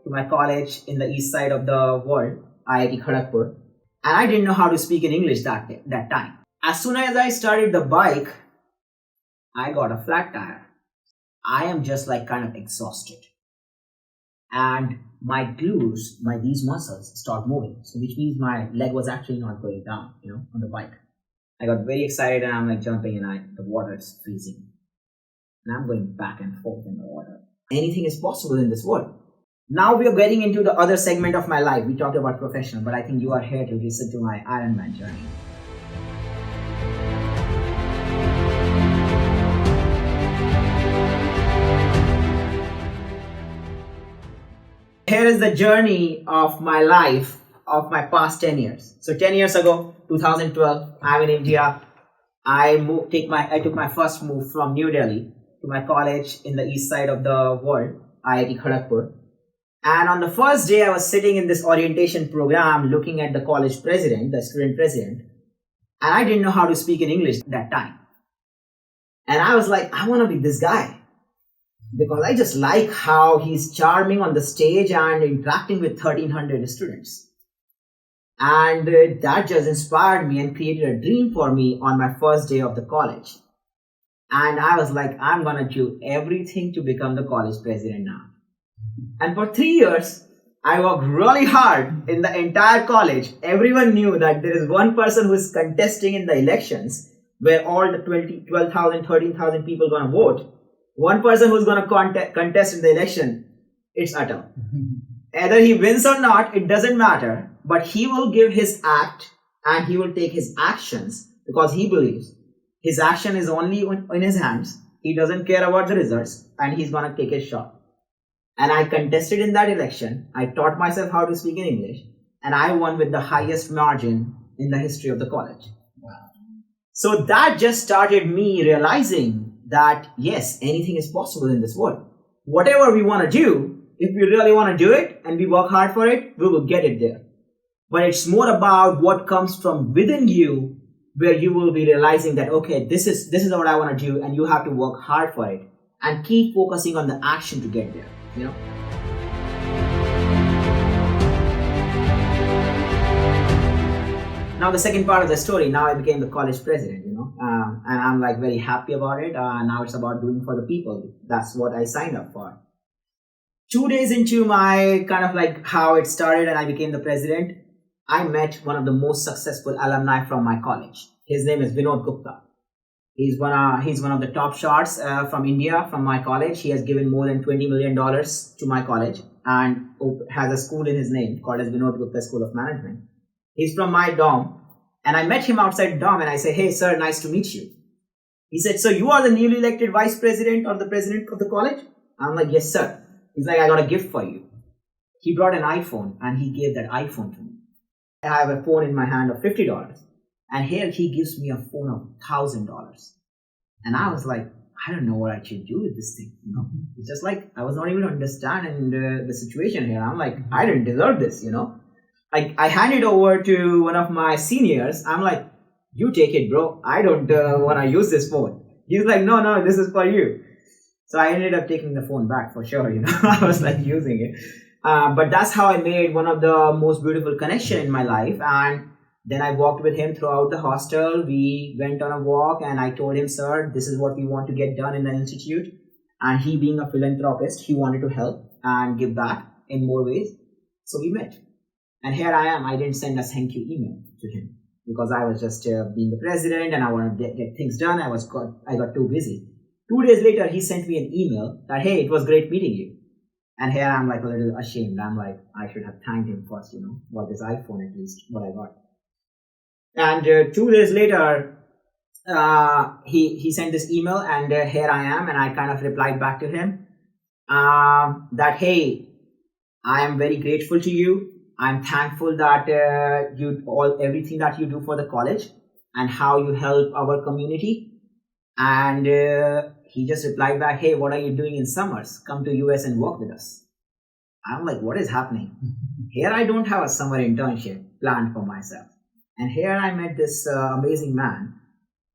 to my college in the east side of the world, IIT Kharagpur. And I didn't know how to speak in English that time. As soon as I started the bike, I got a flat tire. I am just like kind of exhausted. And my glutes, these muscles start moving. So which means my leg was actually not going down, on the bike. I got very excited and I'm like jumping and the water is freezing. And I'm going back and forth in the water. Anything is possible in this world. Now we are getting into the other segment of my life. We talked about professional, but I think you are here to listen to my Ironman journey. Here is the journey of my life of my past 10 years. So 10 years ago, 2012, I'm in India. I took my first move from New Delhi to my college in the east side of the world, IIT Kharagpur. And on the first day, I was sitting in this orientation program looking at the college president, the student president. And I didn't know how to speak in English that time. And I was like, I want to be this guy. Because I just like how he's charming on the stage and interacting with 1,300 students. And that just inspired me and created a dream for me on my first day of the college. And I was like, I'm going to do everything to become the college president now. And for 3 years, I worked really hard in the entire college. Everyone knew that there is one person who is contesting in the elections where all the 12,000, 13,000 people are going to vote. One person who's going to contest in the election, it's Atal. Either he wins or not, it doesn't matter. But he will give his act and he will take his actions because he believes his action is only in his hands. He doesn't care about the results and he's going to take his shot. And I contested in that election. I taught myself how to speak in English and I won with the highest margin in the history of the college. Wow. So that just started me realizing that yes, anything is possible in this world. Whatever we want to do, if we really want to do it and we work hard for it, we will get it there. But it's more about what comes from within you, where you will be realizing that, okay, this is what I want to do, and you have to work hard for it and keep focusing on the action to get there, Now the second part of the story, now I became the college president, and I'm like very happy about it. Now it's about doing for the people. That's what I signed up for. 2 days into my kind of like how it started and I became the president, I met one of the most successful alumni from my college. His name is Vinod Gupta. He's one of the top shots from India, from my college. He has given more than $20 million to my college and has a school in his name called as Vinod Gupta School of Management. He's from my dorm and I met him outside dorm and I said, hey sir, nice to meet you. He said, so you are the newly elected vice president or the president of the college? I'm like, yes sir. He's like, I got a gift for you. He brought an iPhone and he gave that iPhone to me. I have a phone in my hand of $50 and here he gives me a phone of $1,000. And I was like, I don't know what I should do with this thing. It's just like, I was not even understanding the situation here. I'm like, I didn't deserve this, I handed over to one of my seniors. I'm like, you take it, bro. I don't want to use this phone. He's like, no, this is for you. So I ended up taking the phone back for sure, I was like using it. But that's how I made one of the most beautiful connections in my life. And then I walked with him throughout the hostel. We went on a walk and I told him, sir, this is what we want to get done in the institute. And he being a philanthropist, he wanted to help and give back in more ways. So we met. And here I am. I didn't send a thank you email to him because I was just being the president and I wanted to get things done. I got too busy. 2 days later, he sent me an email that, hey, it was great meeting you. And here I'm like a little ashamed. I'm like, I should have thanked him first, about this iPhone at least, what I got. And 2 days later, he sent this email and here I am. And I kind of replied back to him that, hey, I am very grateful to you. I'm thankful that everything that you do for the college and how you help our community. And he just replied back, hey, what are you doing in summers? Come to US and work with us. I'm like, what is happening? Here I don't have a summer internship planned for myself. And here I met this amazing man.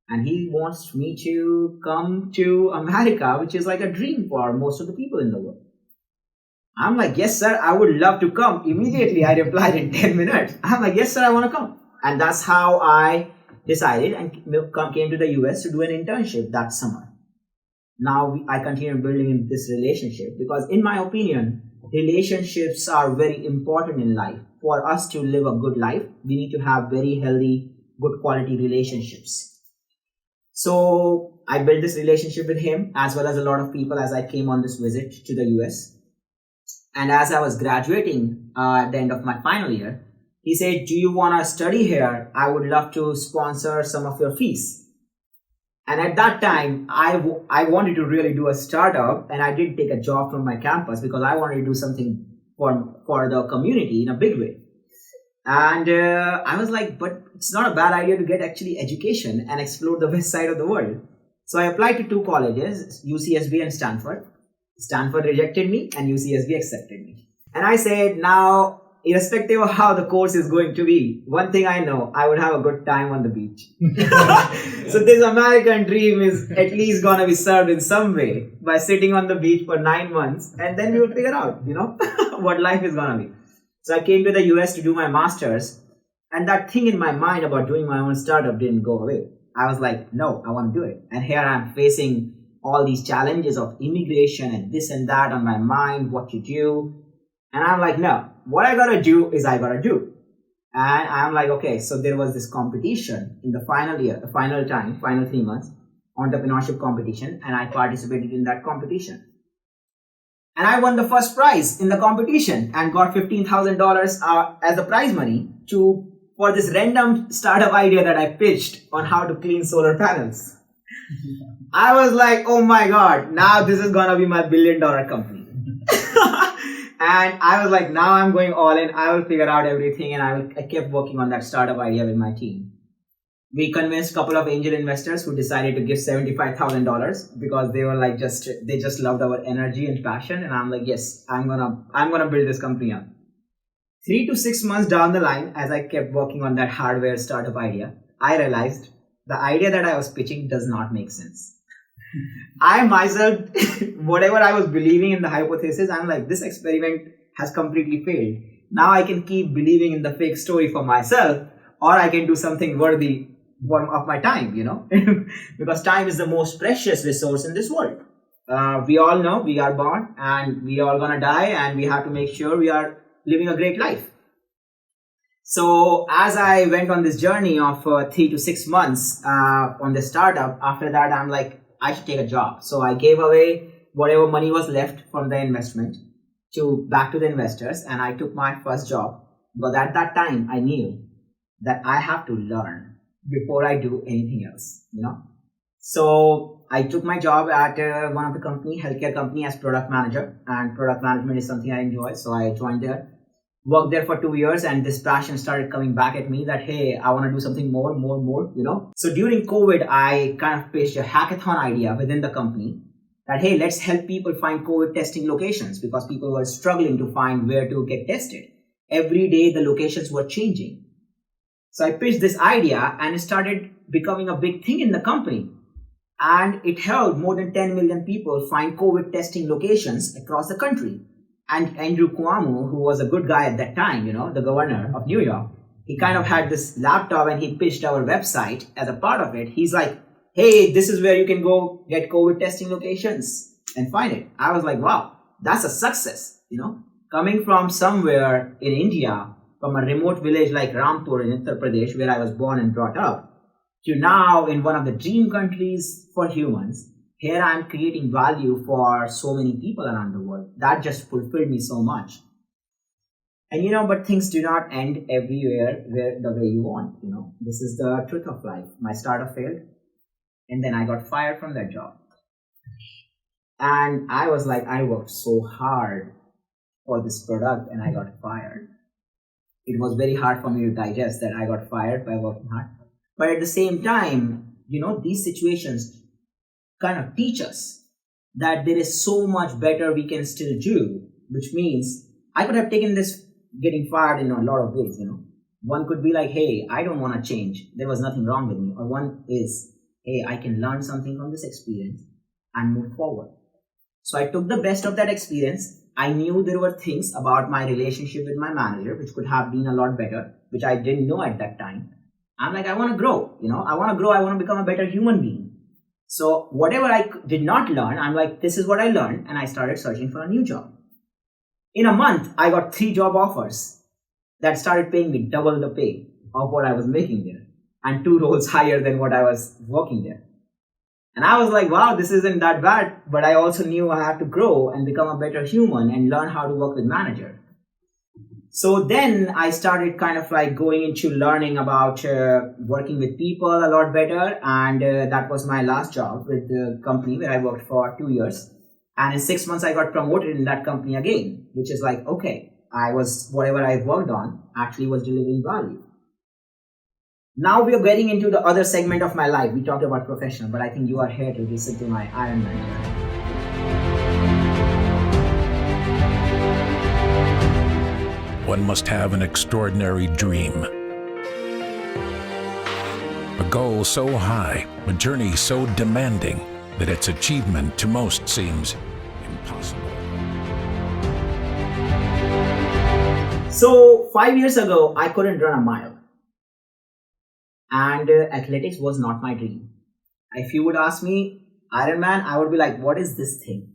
And he wants me to come to America, which is like a dream for most of the people in the world. I'm like, yes, sir, I would love to come. Immediately, I replied in 10 minutes. I'm like, yes, sir, I want to come. And that's how I decided and came to the US to do an internship that summer. Now I continue building in this relationship because, in my opinion, relationships are very important in life. For us to live a good life, we need to have very healthy, good quality relationships. So I built this relationship with him as well as a lot of people as I came on this visit to the US. And as I was graduating at the end of my final year, he said, do you want to study here? I would love to sponsor some of your fees. And at that time, I wanted to really do a startup, and I did take a job from my campus because I wanted to do something for the community in a big way. And I was like, but it's not a bad idea to get actually education and explore the west side of the world. So I applied to 2 colleges, UCSB and Stanford. Stanford rejected me and UCSB accepted me. And I said, now, irrespective of how the course is going to be, one thing I know, I would have a good time on the beach. So this American dream is at least going to be served in some way by sitting on the beach for 9 months, and then we will figure out, what life is going to be. So I came to the US to do my master's, and that thing in my mind about doing my own startup didn't go away. I was like, no, I want to do it. And here I'm facing all these challenges of immigration and this and that on my mind, what to do. And I'm like, no, what I gotta do is I gotta do. And I'm like, okay, so there was this competition in the final 3 months, entrepreneurship competition, and I participated in that competition. And I won the first prize in the competition and got $15,000 as the prize money for this random startup idea that I pitched on how to clean solar panels. I was like, oh my God, now this is gonna be my $1 billion company. And I was like, now I'm going all in. I will figure out everything. And I kept working on that startup idea with my team. We convinced a couple of angel investors who decided to give $75,000 because they were like, they just loved our energy and passion. And I'm like, yes, I'm gonna build this company up. 3 to 6 months down the line, as I kept working on that hardware startup idea, I realized the idea that I was pitching does not make sense. I myself, whatever I was believing in the hypothesis, I'm like, this experiment has completely failed. Now I can keep believing in the fake story for myself, or I can do something worthy of my time, because time is the most precious resource in this world. We all know we are born and we are gonna die, and we have to make sure we are living a great life. So as I went on this journey of 3 to 6 months on the startup, after that I'm like, I should take a job. So I gave away whatever money was left from the investment back to the investors, and I took my first job. But at that time, I knew that I have to learn before I do anything else, So I took my job at one of the healthcare company as product manager, and product management is something I enjoy. So I joined there, worked there for 2 years, and this passion started coming back at me that, hey, I want to do something more, So during COVID, I kind of pitched a hackathon idea within the company that, hey, let's help people find COVID testing locations because people were struggling to find where to get tested. Every day, the locations were changing. So I pitched this idea, and it started becoming a big thing in the company. And it helped more than 10 million people find COVID testing locations across the country. And Andrew Cuomo, who was a good guy at that time, the governor of New York, he kind of had this laptop and he pitched our website as a part of it. He's like, hey, this is where you can go get COVID testing locations and find it. I was like, wow, that's a success, Coming from somewhere in India, from a remote village like Rampur in Uttar Pradesh, where I was born and brought up, to now in one of the dream countries for humans. Here I am creating value for so many people around the world. That just fulfilled me so much. And but things do not end everywhere the way you want. This is the truth of life. My startup failed, and then I got fired from that job. And I was like, I worked so hard for this product, and I got fired. It was very hard for me to digest that I got fired by working hard. But at the same time, these situations kind of teach us that there is so much better we can still do, which means I could have taken this getting fired in a lot of ways, One could be like, hey, I don't want to change. There was nothing wrong with me. Or one is, hey, I can learn something from this experience and move forward. So I took the best of that experience I knew there were things about my relationship with my manager which could have been a lot better, which I didn't know at that time. I'm like, I want to grow, I want to grow. I want to become a better human being. So whatever I did not learn, I'm like, this is what I learned. And I started searching for a new job. In a month, I got 3 job offers that started paying me double the pay of what I was making there, and 2 roles higher than what I was working there. And I was like, wow, this isn't that bad. But I also knew I had to grow and become a better human and learn how to work with manager. So then I started kind of like going into learning about working with people a lot better. And that was my last job with the company where I worked for 2 years. And in 6 months, I got promoted in that company again, which is like, okay, whatever I worked on actually was delivering value. Now we are getting into the other segment of my life. We talked about professional, but I think you are here to listen to my Ironman journey. One must have an extraordinary dream. A goal so high, a journey so demanding, that its achievement to most seems impossible. So 5 years ago, I couldn't run a mile. And athletics was not my dream. If you would ask me, Ironman, I would be like, what is this thing?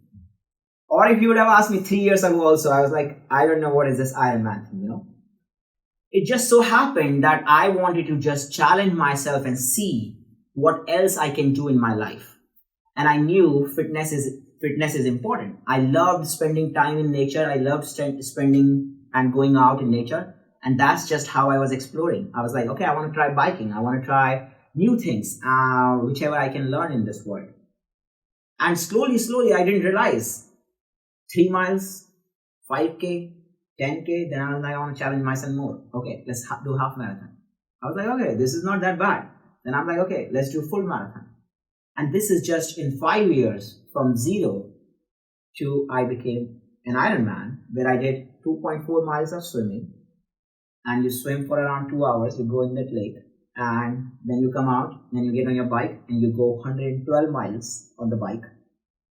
Or if you would have asked me 3 years ago also, I was like, I don't know what is this Ironman thing, It just so happened that I wanted to just challenge myself and see what else I can do in my life. And I knew fitness is important. I loved spending time in nature. I loved spending and going out in nature. And that's just how I was exploring. I was like, okay, I want to try biking. I want to try new things, whichever I can learn in this world. And slowly, I didn't realize 3 miles, 5K, 10K. Then I was like, I want to challenge myself more. Okay, let's do half marathon. I was like, okay, this is not that bad. Then I'm like, okay, let's do full marathon. And this is just in 5 years, from 0 to I became an Ironman, where I did 2.4 miles of swimming. And you swim for around 2 hours, you go in that lake, and then you come out, then you get on your bike, and you go 112 miles on the bike.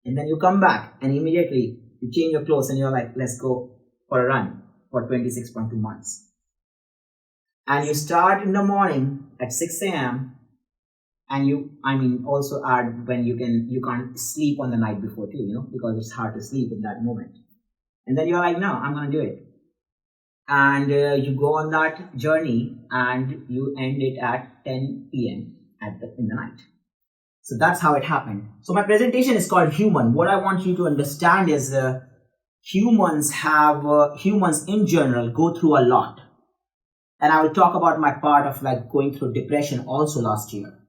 And then you come back, and immediately you change your clothes, and you're like, let's go for a run for 26.2 miles. And you start in the morning at 6 a.m., and also add when you can't sleep on the night before too, because it's hard to sleep in that moment. And then you're like, no, I'm going to do it. And you go on that journey and you end it at 10 p.m. in the night. So that's how it happened. So my presentation is called Human. What I want you to understand is humans in general go through a lot. And I will talk about my part of like going through depression also last year.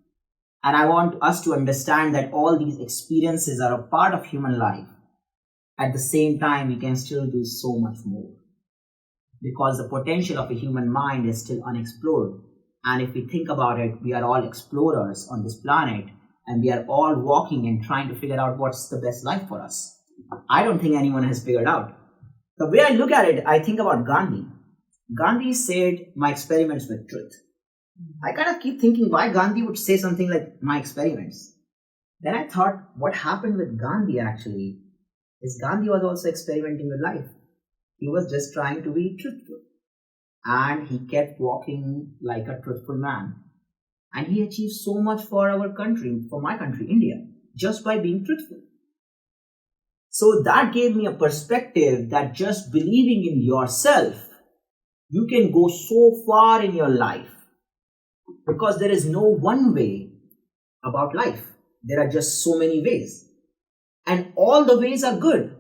And I want us to understand that all these experiences are a part of human life. At the same time, we can still do so much more. Because the potential of a human mind is still unexplored. And if we think about it, we are all explorers on this planet, and we are all walking and trying to figure out what's the best life for us. I don't think anyone has figured out. The way I look at it, I think about Gandhi. Gandhi said, my experiments with truth. I kind of keep thinking why Gandhi would say something like, my experiments. Then I thought, what happened with Gandhi actually is Gandhi was also experimenting with life. He was just trying to be truthful. And he kept walking like a truthful man. And he achieved so much for our country, for my country, India, just by being truthful. So that gave me a perspective that just believing in yourself, you can go so far in your life. Because there is no one way about life. There are just so many ways. And all the ways are good.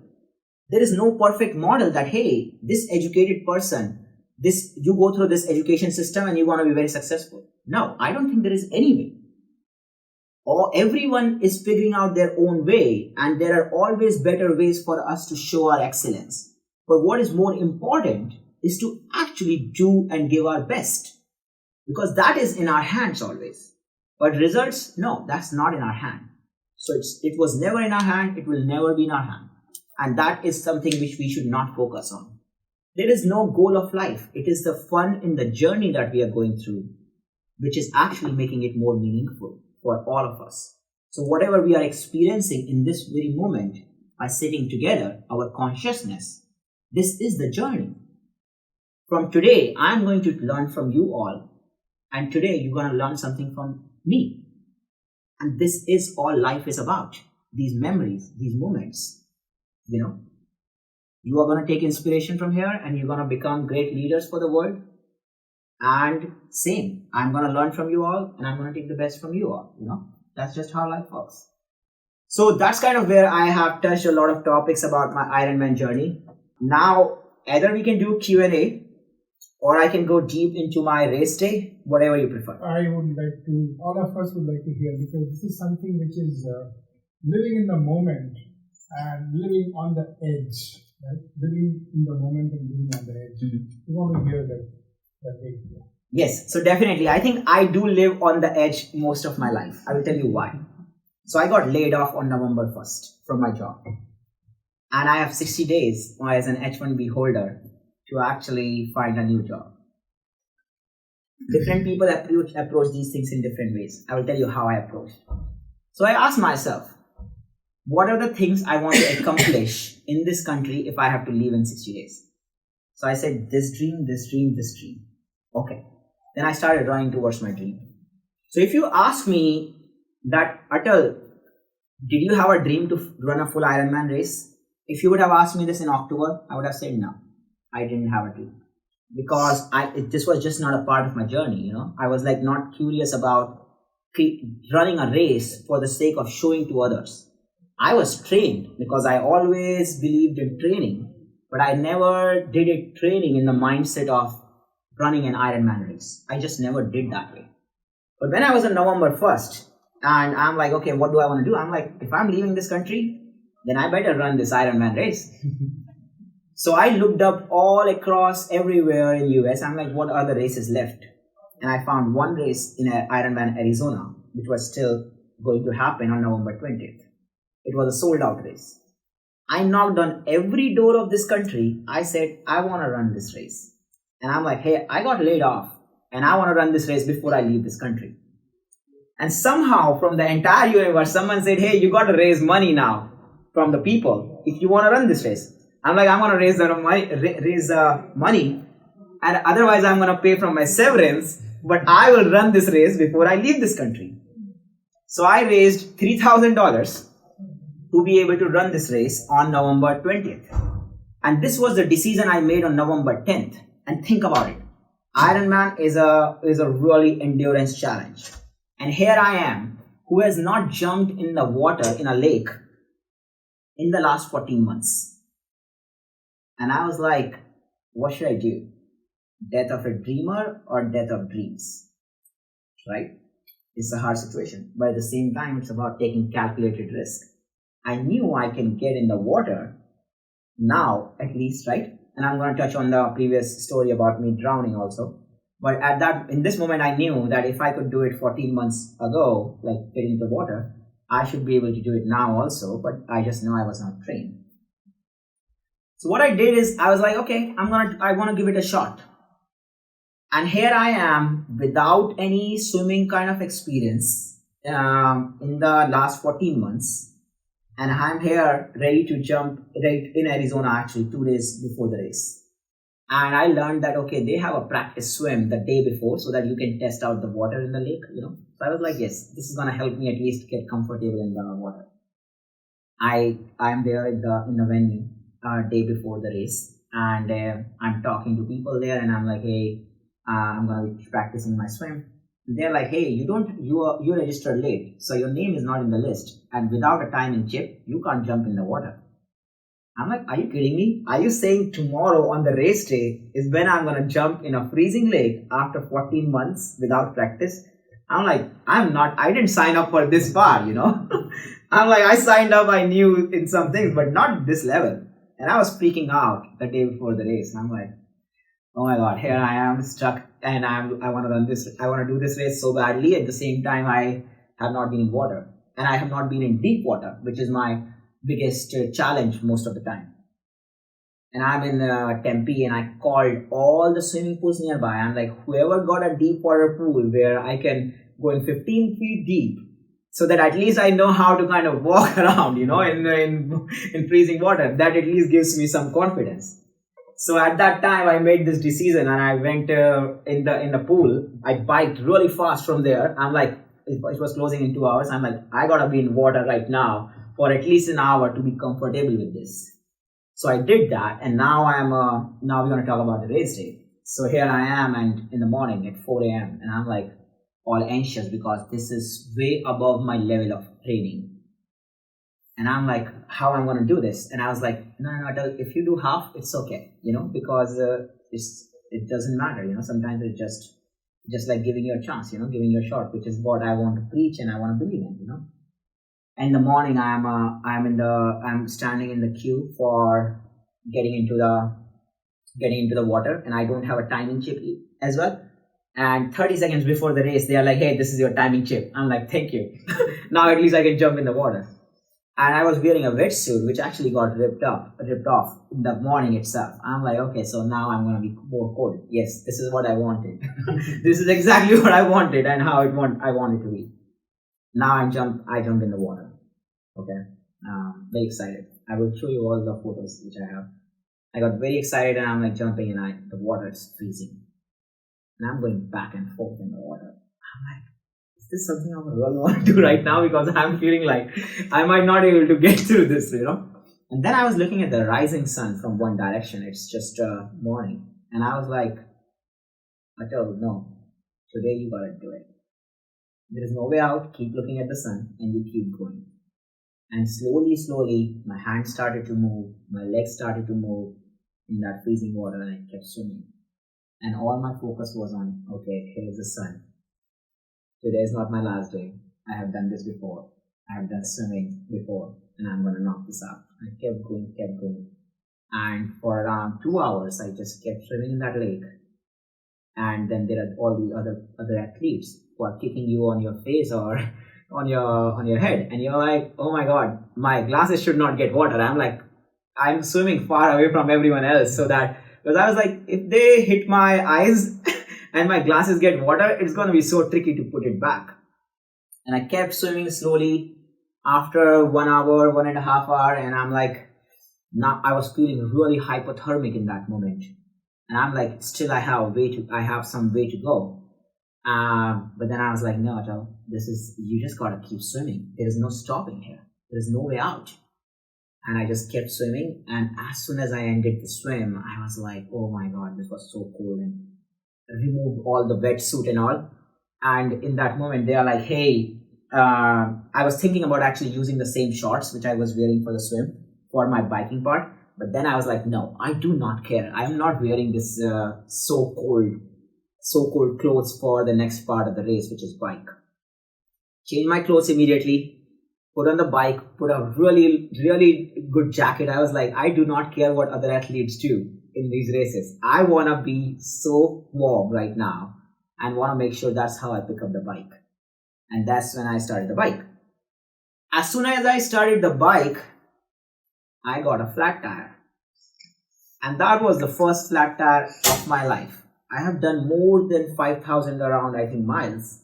There is no perfect model that, hey, this educated person, you go through this education system and you're going to be very successful. No, I don't think there is any way. Or everyone is figuring out their own way, and there are always better ways for us to show our excellence. But what is more important is to actually do and give our best. Because that is in our hands always. But results, no, that's not in our hand. So it was never in our hand, it will never be in our hand. And that is something which we should not focus on. There is no goal of life. It is the fun in the journey that we are going through, which is actually making it more meaningful for all of us. So whatever we are experiencing in this very moment, by sitting together, our consciousness, This is the journey. From today, I'm going to learn from you all. And today, you're going to learn something from me. And this is all life is about. These memories, these moments. You are going to take inspiration from here and you're going to become great leaders for the world. And same, I'm going to learn from you all and I'm going to take the best from you all. That's just how life works. So that's kind of where I have touched a lot of topics about my Ironman journey. Now, either we can do Q&A or I can go deep into my race day, whatever you prefer. All of us would like to hear, because this is something which is living in the moment and living on the edge. Right? Living in the moment and living on the edge. Mm-hmm. We want to hear that. Yes, so definitely. I think I do live on the edge most of my life. I will tell you why. So I got laid off on November 1st from my job. And I have 60 days as an H-1B holder to actually find a new job. Different people approach these things in different ways. I will tell you how I approached. So I asked myself, what are the things I want to accomplish in this country if I have to leave in 60 days? So I said, this dream, this dream, this dream. Okay. Then I started running towards my dream. So if you ask me that, Atal, did you have a dream to run a full Ironman race? If you would have asked me this in October, I would have said no. I didn't have a dream. Because this was just not a part of my journey, I was not curious about running a race for the sake of showing to others. I was trained because I always believed in training, but I never did it training in the mindset of running an Ironman race. I just never did that way. But when I was on November 1st, and I'm like, okay, what do I want to do? I'm like, if I'm leaving this country, then I better run this Ironman race. So I looked up all across everywhere in US. I'm like, what are the races left? And I found one race in Ironman Arizona, which was still going to happen on November 20th. It was a sold out race. I knocked on every door of this country. I said, I want to run this race. And I'm like, hey, I got laid off and I want to run this race before I leave this country. And somehow from the entire universe, someone said, hey, you got to raise money now from the people if you want to run this race. I'm like, I'm going to raise money, and otherwise I'm going to pay from my severance, but I will run this race before I leave this country. So I raised $3,000 to be able to run this race on November 20th. And this was the decision I made on November 10th. And think about it. Ironman is a really endurance challenge. And here I am, who has not jumped in the water in a lake in the last 14 months. And I was like, what should I do? Death of a dreamer or death of dreams? Right? It's a hard situation. But at the same time, it's about taking calculated risk. I knew I can get in the water now, at least, right? And I'm going to touch on the previous story about me drowning also. But in this moment, I knew that if I could do it 14 months ago, like getting into the water, I should be able to do it now also. But I just know I was not trained. So what I did is I was like, okay, I want to give it a shot. And here I am without any swimming kind of experience in the last 14 months. And I'm here ready to jump right in Arizona, actually 2 days before the race. And I learned that, okay, they have a practice swim the day before so that you can test out the water in the lake, So I was like, yes, this is going to help me at least get comfortable in the water. I'm there in the venue day before the race, and I'm talking to people there, and I'm like, hey, I'm going to be practicing my swim. And they're like, hey, you registered late, so your name is not in the list, and without a timing chip, you can't jump in the water. I'm like, are you kidding me? Are you saying tomorrow on the race day is when I'm going to jump in a freezing lake after 14 months without practice? I'm like, I didn't sign up for this far, I'm like, I signed up, I knew in some things, but not this level. And I was freaking out the day before the race. And I'm like, oh my God, here I am stuck, and I want to run this. I want to do this race so badly. At the same time, I have not been in water, and I have not been in deep water, which is my biggest challenge most of the time. And I'm in Tempe, and I called all the swimming pools nearby. I'm like, whoever got a deep water pool where I can go in 15 feet deep, so that at least I know how to kind of walk around, in freezing water. That at least gives me some confidence. So at that time, I made this decision, and I went in the pool. I biked really fast from there. I'm like, it was closing in 2 hours. I'm like, I gotta be in water right now for at least an hour to be comfortable with this. So I did that, and now now we're gonna talk about the race day. So here I am, and in the morning at 4 a.m., and I'm like all anxious because this is way above my level of training. And I'm like, how I'm going to do this? And I was like, no, if you do half, it's okay, because it doesn't matter, sometimes it's just like giving you a chance, giving you a shot, which is what I want to preach and I want to believe in. And in the morning, I'm standing in the queue for getting into the water, and I don't have a timing chip as well. And 30 seconds before the race, they are like, hey, this is your timing chip. I'm like, thank you. Now at least I can jump in the water. And I was wearing a wetsuit, which actually got ripped off in the morning itself. I'm like, okay, so now I'm going to be more cold. Yes, this is what I wanted. This is exactly what I wanted and how I want it to be. Now I jump in the water. Okay. Very excited. I will show you all the photos which I have. I got very excited, and I'm like jumping, and the water is freezing. And I'm going back and forth in the water. I'm like, is this something I really want to do right now? Because I'm feeling like I might not be able to get through this, And then I was looking at the rising sun from one direction. It's just morning. And I was like, Atal, no, today you gotta do it. There is no way out. Keep looking at the sun and you keep going. And slowly, my hands started to move. My legs started to move in that freezing water, and I kept swimming. And all my focus was on, okay, here's the sun. Today is not my last day. I have done this before. I have done swimming before, and I'm going to knock this out. I kept going. And for around 2 hours, I just kept swimming in that lake. And then there are all the other athletes who are kicking you on your face or on your head. And you're like, oh my God, my glasses should not get water. I'm like, I'm swimming far away from everyone else because I was like, if they hit my eyes and my glasses get water, it's going to be so tricky to put it back. And I kept swimming slowly after 1 hour, 1.5 hours, and I'm like, now I was feeling really hypothermic in that moment. And I'm like, still I have some way to go. But then I was like, no, Atal, you just got to keep swimming. There is no stopping here. There is no way out. And I just kept swimming. And as soon as I ended the swim, I was like, oh my God, this was so cool. And I removed all the wetsuit and all. And in that moment, they are like, hey, I was thinking about actually using the same shorts, which I was wearing for the swim for my biking part. But then I was like, no, I do not care. I am not wearing this so cold clothes for the next part of the race, which is bike. Change my clothes immediately, put on the bike, put a really, really good jacket. I was like, I do not care what other athletes do in these races. I want to be so warm right now and want to make sure that's how I pick up the bike. And that's when I started the bike. As soon as I started the bike, I got a flat tire. And that was the first flat tire of my life. I have done more than 5,000 around, I think, miles.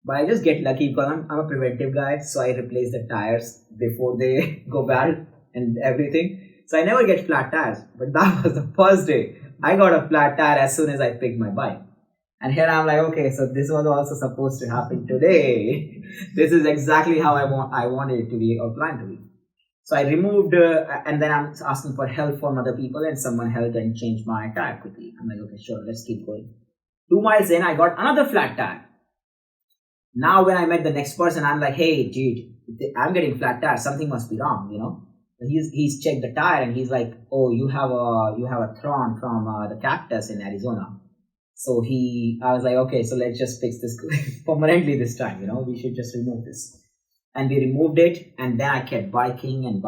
But I just get lucky because I'm a preventive guy. So I replace the tires before they go bad and everything. So I never get flat tires. But that was the first day. I got a flat tire as soon as I picked my bike. And here I'm like, okay, so this was also supposed to happen today. This is exactly how I wanted it to be or planned to be. So I removed, and then I'm asking for help from other people, and someone helped and changed my tire quickly. I'm like, okay, sure, let's keep going. 2 miles in, I got another flat tire. Now when I met the next person, I'm like, hey, dude, I'm getting flat tire. Something must be wrong, He's checked the tire, and he's like, oh, you have a thorn from the cactus in Arizona. So I was like, okay, so let's just fix this permanently this time, we should just remove this. And we removed it, and then I kept biking and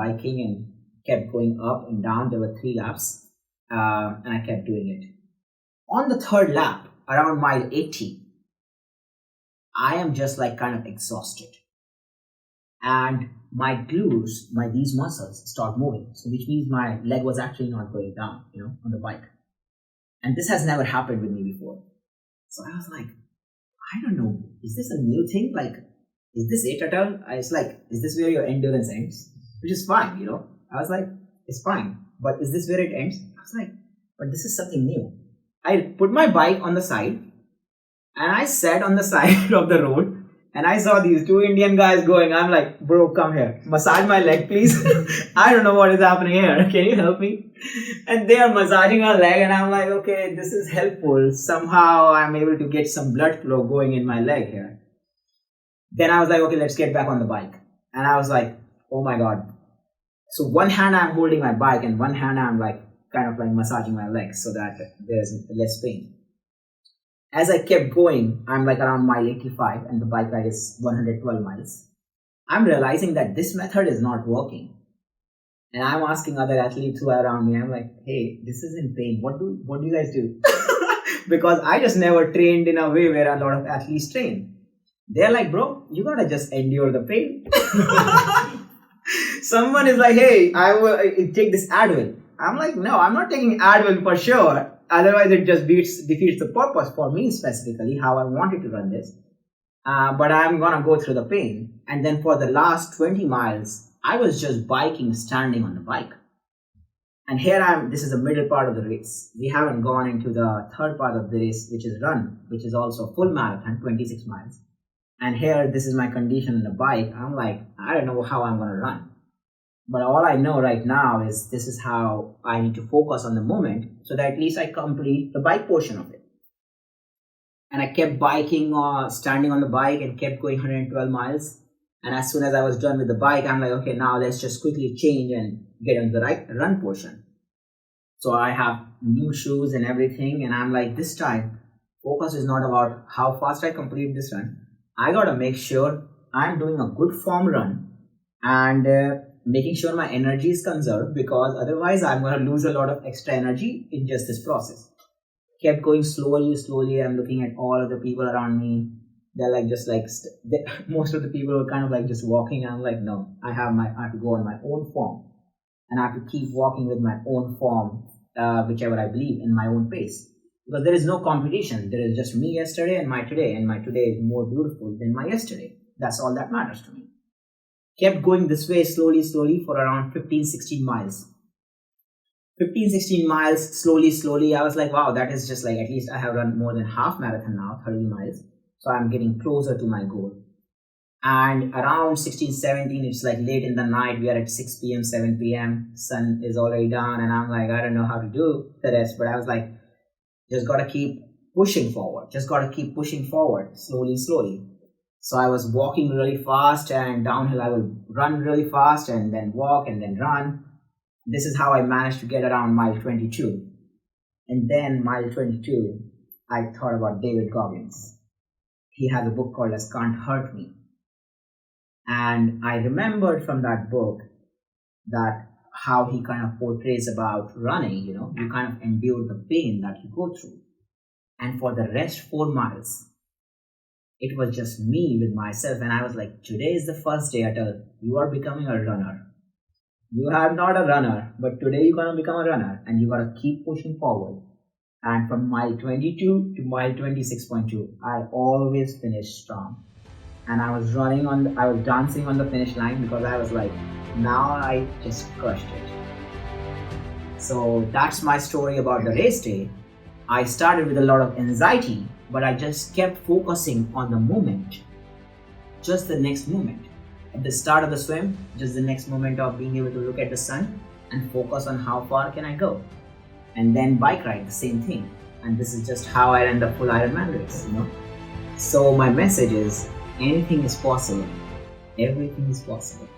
kept going up and down. There were 3 laps, and I kept doing it. On the 3rd lap, around mile 80, I am just like kind of exhausted. And my glutes, these muscles start moving. So which means my leg was actually not going down, on the bike. And this has never happened with me before. So I was like, I don't know, is this a new thing? Like, is this it, Atal? It's like, is this where your endurance ends? Which is fine, I was like, it's fine. But is this where it ends? I was like, but this is something new. I put my bike on the side and I sat on the side of the road and I saw these two Indian guys going. I'm like, bro, come here. Massage my leg, please. I don't know what is happening here. Can you help me? And they are massaging my leg and I'm like, okay, this is helpful. Somehow I'm able to get some blood flow going in my leg here. Then I was like, okay, let's get back on the bike. And I was like, oh my God. So one hand I'm holding my bike and one hand I'm like kind of like massaging my legs so that there's less pain. As I kept going, I'm like around mile 85 and the bike ride is 112 miles. I'm realizing that this method is not working. And I'm asking other athletes who are around me, I'm like, hey, this is in pain. What do you guys do? Because I just never trained in a way where a lot of athletes train. They're like, bro, you gotta just endure the pain. Someone is like, hey, I will take this Advil. I'm like, no, I'm not taking Advil for sure. Otherwise, it just defeats the purpose for me specifically, how I wanted to run this. But I'm gonna go through the pain. And then for the last 20 miles, I was just biking, standing on the bike. And here this is the middle part of the race. We haven't gone into the third part of the race, which is run, which is also full marathon, 26 miles. And here, this is my condition on the bike. I'm like, I don't know how I'm gonna run. But all I know right now is this is how I need to focus on the moment so that at least I complete the bike portion of it. And I kept biking or standing on the bike and kept going 112 miles. And as soon as I was done with the bike, I'm like, okay, now let's just quickly change and get on the right run portion. So I have new shoes and everything. And I'm like, this time, focus is not about how fast I complete this run. I got to make sure I'm doing a good form run and making sure my energy is conserved, because otherwise I'm going to lose a lot of extra energy in just this process. Kept going slowly. I'm looking at all of the people around me. They're like, most of the people are kind of like just walking. I'm like, no, I have to go on my own form. And I have to keep walking with my own form, whichever I believe, in my own pace. Because there is no competition. There is just me yesterday and my today. And my today is more beautiful than my yesterday. That's all that matters to me. Kept going this way slowly for around 15-16 miles. 15-16 miles, slowly. I was like, wow, that is just like, at least I have run more than half marathon now, 30 miles. So I'm getting closer to my goal. And around 16-17, it's like late in the night. We are at 6 p.m., 7 p.m. Sun is already down. And I'm like, I don't know how to do the rest. But I was like, just got to keep pushing forward. Slowly. So I was walking really fast, and downhill I will run really fast and then walk and then run. This is how I managed to get around mile 22. And then mile 22, I thought about David Goggins. He has a book called as Can't Hurt Me. And I remembered from that book that how he kind of portrays about running, you kind of endure the pain that you go through. And for the rest 4 miles, it was just me with myself, and I was like, today is the first day, Atal. You are becoming a runner. You are not a runner, but today you're going to become a runner, and you got to keep pushing forward. And from mile 22 to mile 26.2, I always finished strong. And I was dancing on the finish line, because I was like, now I just crushed it. So that's my story about the race day. I started with a lot of anxiety, but I just kept focusing on the moment, just the next moment. At the start of the swim, just the next moment of being able to look at the sun and focus on how far can I go. And then bike ride, the same thing. And this is just how I ran the full Ironman race, So my message is, anything is possible. Everything is possible.